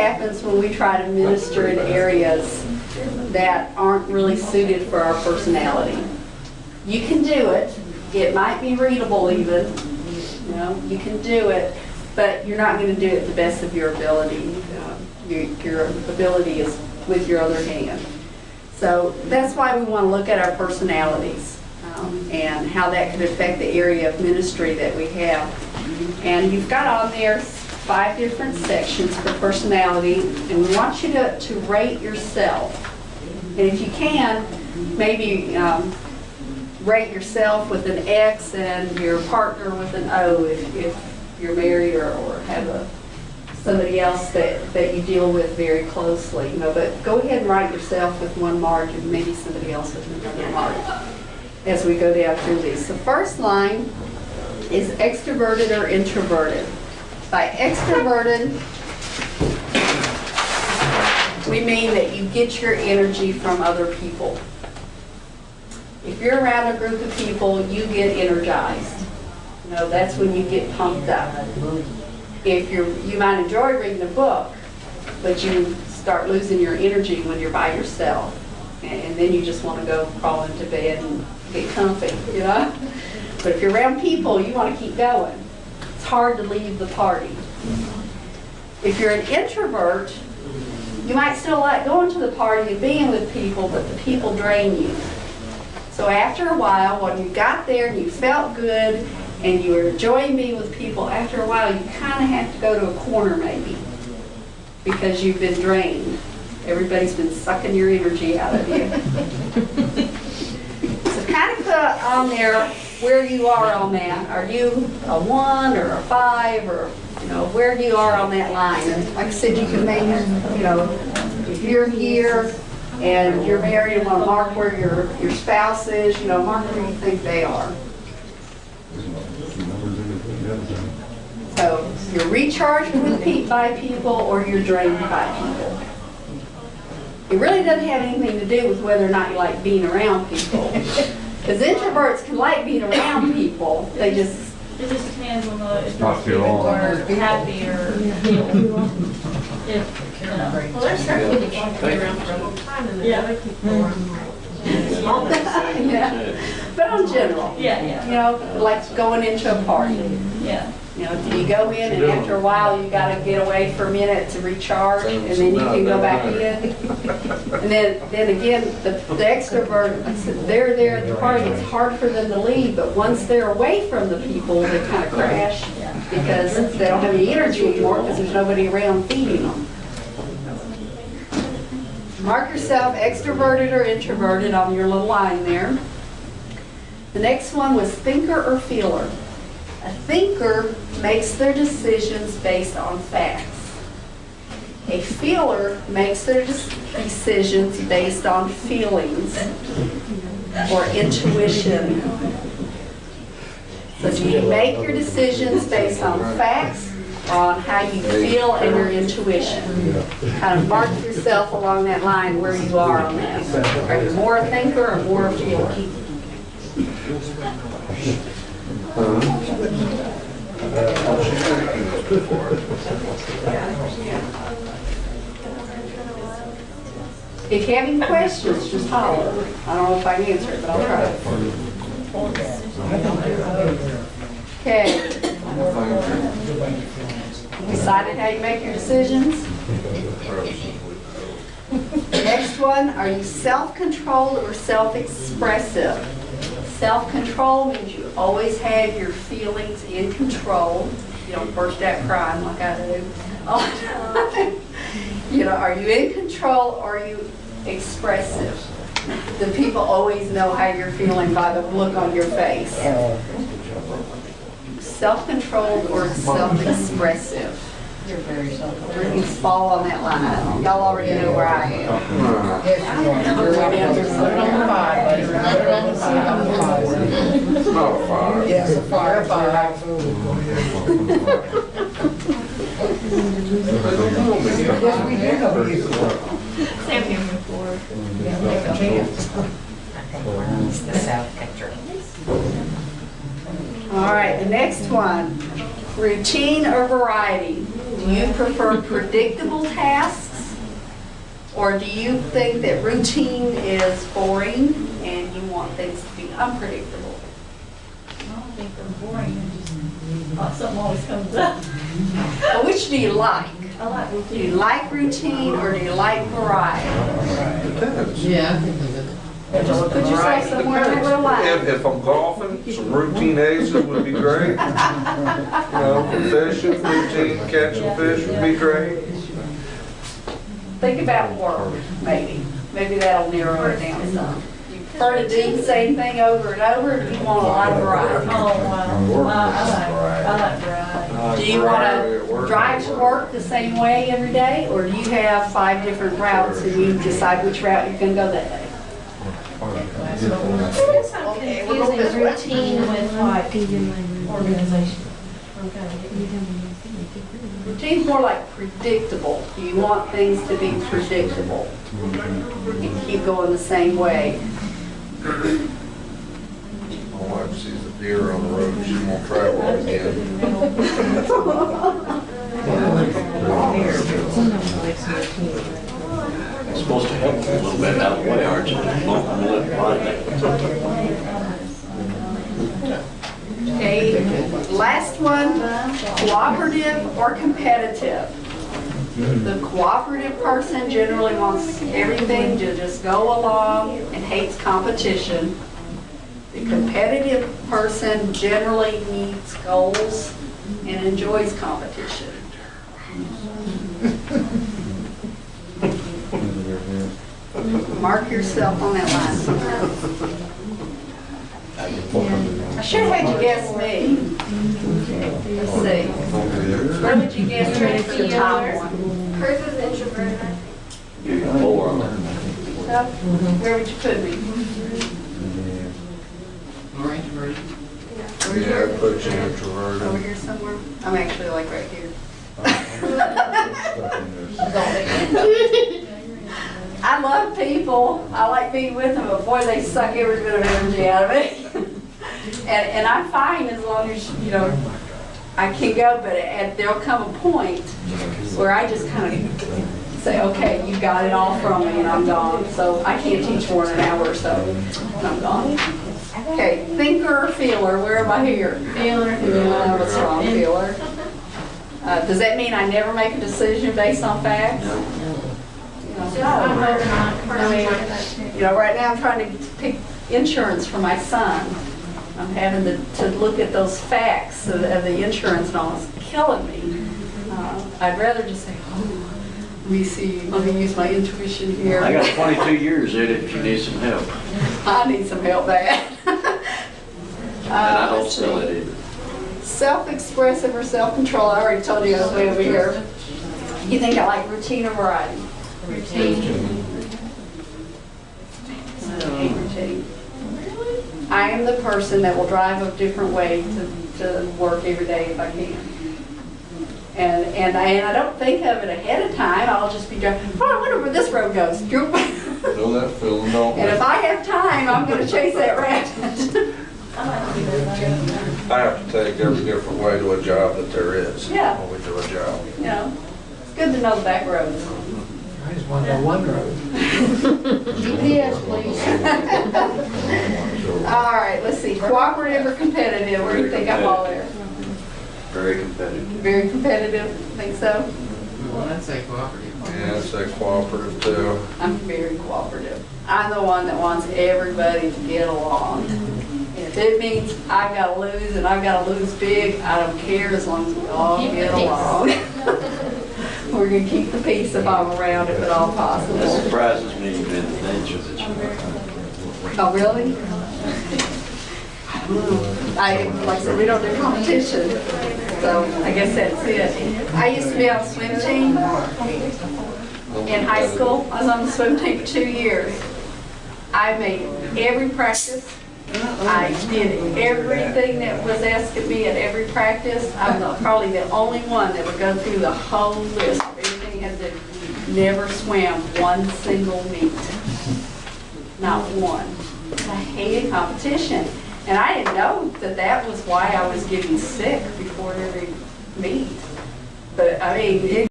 happens when we try to minister in areas that aren't really suited for our personality. You can do it. It might be readable even. You know, you can do it, but you're not going to do it the best of your ability. Your ability is with your other hand. So that's why we want to look at our personalities and how that could affect the area of ministry that we have. And you've got on there 5 different sections for personality, and we want you to rate yourself. And if you can, maybe rate yourself with an X and your partner with an O if you're married or have somebody else that you deal with very closely. You know, but go ahead and write yourself with 1 mark and maybe somebody else with another mark as we go down through these. The first line is extroverted or introverted. By extroverted, we mean that you get your energy from other people. If you're around a group of people, you get energized. You know, that's when you get pumped up. If you might enjoy reading a book, but you start losing your energy when you're by yourself, and then you just want to go crawl into bed and get comfy, you know? But if you're around people, you want to keep going. It's hard to leave the party. If you're an introvert, you might still like going to the party and being with people, but the people drain you. So after a while, when you got there and you felt good and you were enjoying being with people, after a while you kind of have to go to a corner maybe because you've been drained. Everybody's been sucking your energy out of you. So kind of put on there where you are on that. Are you a 1 or a 5, or you know, where you are on that line? And like I said, you can make, you know, if you're here and you're married and want to mark where your spouse is, you know, mark where you think they are. So you're recharged by people or you're drained by people. It really doesn't have anything to do with whether or not you like being around people. Because introverts can like being around people. They just... It just depends on if people are happy or if, you know. Well, there's certain people who can be around for a long time and then other people are yeah. But in general, yeah. You know, like going into a party. Yeah. You know, do you go in and after a while you got to get away for a minute to recharge and then you can go back in? And then again, the extrovert, they're there at the party, it's hard for them to leave, but once they're away from the people, they kind of crash because they don't have any energy anymore because there's nobody around feeding them. Mark yourself extroverted or introverted on your little line there. The next one was thinker or feeler. A thinker makes their decisions based on facts. A feeler makes their decisions based on feelings or intuition. So do you make your decisions based on facts or on how you feel and your intuition? Kind of mark yourself along that line where you are on that. Are you more a thinker or more a feeler? If you have any questions, just holler. I don't know if I can answer it, but I'll try. Okay. Decided how you make your decisions? Next one, are you self-controlled or self-expressive? Self-control means you always have your feelings in control. You don't burst out crying like I do all the time. You know, are you in control or are you expressive? The people always know how you're feeling by the look on your face. Self-controlled or self-expressive? You're very self-controlled. You can fall on that line. Y'all already know where I am. Yes, You're way down there. put it on the 5, buddy. Put it on the 5. It's not a 5. Yes, a 5. Yes, we do know you. Sam here before. Yeah, take a chance. It's the south picture. All right, the next one, routine or variety. Do you prefer predictable tasks? Or do you think that routine is boring and you want things to be unpredictable? I don't think they're boring, it just, something always comes up. Well, which do you like? I like Do routine. you like routine or do you like variety? Depends. Yeah, I think of it. Put yourself somewhere in the line. If I'm golfing, some routine aces would be great. You know, fishing, routine, catching fish would be great. Think about work, maybe. Maybe that'll narrow it down some. You prefer to do the same thing over and over, or do you want a lot of variety? Oh, wow. I like variety. Do you want to drive to work the same way every day, or do you have 5 different routes and you decide which route you're going to go that day? I guess I'm confusing routine with like organization. Routine's more like predictable. Do you want things to be predictable and keep going the same way? My wife sees a deer on the road, she won't travel again. It's supposed to help a little bit out of the way, aren't you? Bump and lift Okay, last one, cooperative or competitive. The cooperative person generally wants everything to just go along and hates competition. The competitive person generally needs goals and enjoys competition. Mark yourself on that line somewhere. I should have had you guess me. Let's see. Where would you guess me for the top one? Hers is introverted. Four on there. So, where would you put me? Yeah, I put you Over introverted. here somewhere? I'm actually like right here. I love people. I like being with them, but boy, they suck every bit of energy out of me. and I'm fine as long as, you know, I can go, but there'll come a point where I just kind of say, okay, you got it all from me and I'm gone. So I can't teach more than an hour or so and I'm gone. Okay, thinker or feeler, where am I here? Feeler. Yeah, I'm a strong feeler. Does that mean I never make a decision based on facts? I'm voting on it. I mean, you know, right now I'm trying to pick insurance for my son. I'm having to look at those facts of the insurance and all. It's killing me. I'd rather just say, oh, let me see, let me use my intuition here. I got 22 years in it if you need some help. I need some help bad. And I don't sell it either. Self-expressive or self-control, I already told you I was way over here. You think I like routine or variety? Routine. I hate routine. I am the person that will drive a different way to work every day if I can. And I don't think of it ahead of time. I'll just be driving, oh, I wonder where this road goes. Know that feeling, don't And if I have time, I'm going to chase that rabbit. I have to take every different way to a job that there is. Yeah. When we do a job. You know, it's good to know the back roads. I just want to know one road. GPS, please. All right, let's see. Cooperative or competitive? Where do you think I'm all there? Very competitive. Very competitive? Think so? Well, I'd say cooperative. Yeah, I'd say cooperative too. I'm very cooperative. I'm the one that wants everybody to get along. If it means I've got to lose and I've got to lose big, I don't care as long as we all get along. We're going to keep the peace if I'm around, if at all That possible. surprises me, you've been the nature that you Oh, really? I don't know. Like I said, we don't do competition, so I guess that's it. I used to be on the swim team in high school. I was on the swim team for 2 years. I made every practice. I did everything that was asked of me at every practice. I'm probably the only one that would go through the whole list of everything and never swam one single meet. Not one. I hated competition. And I didn't know that that was why I was getting sick before every meet. But, I mean,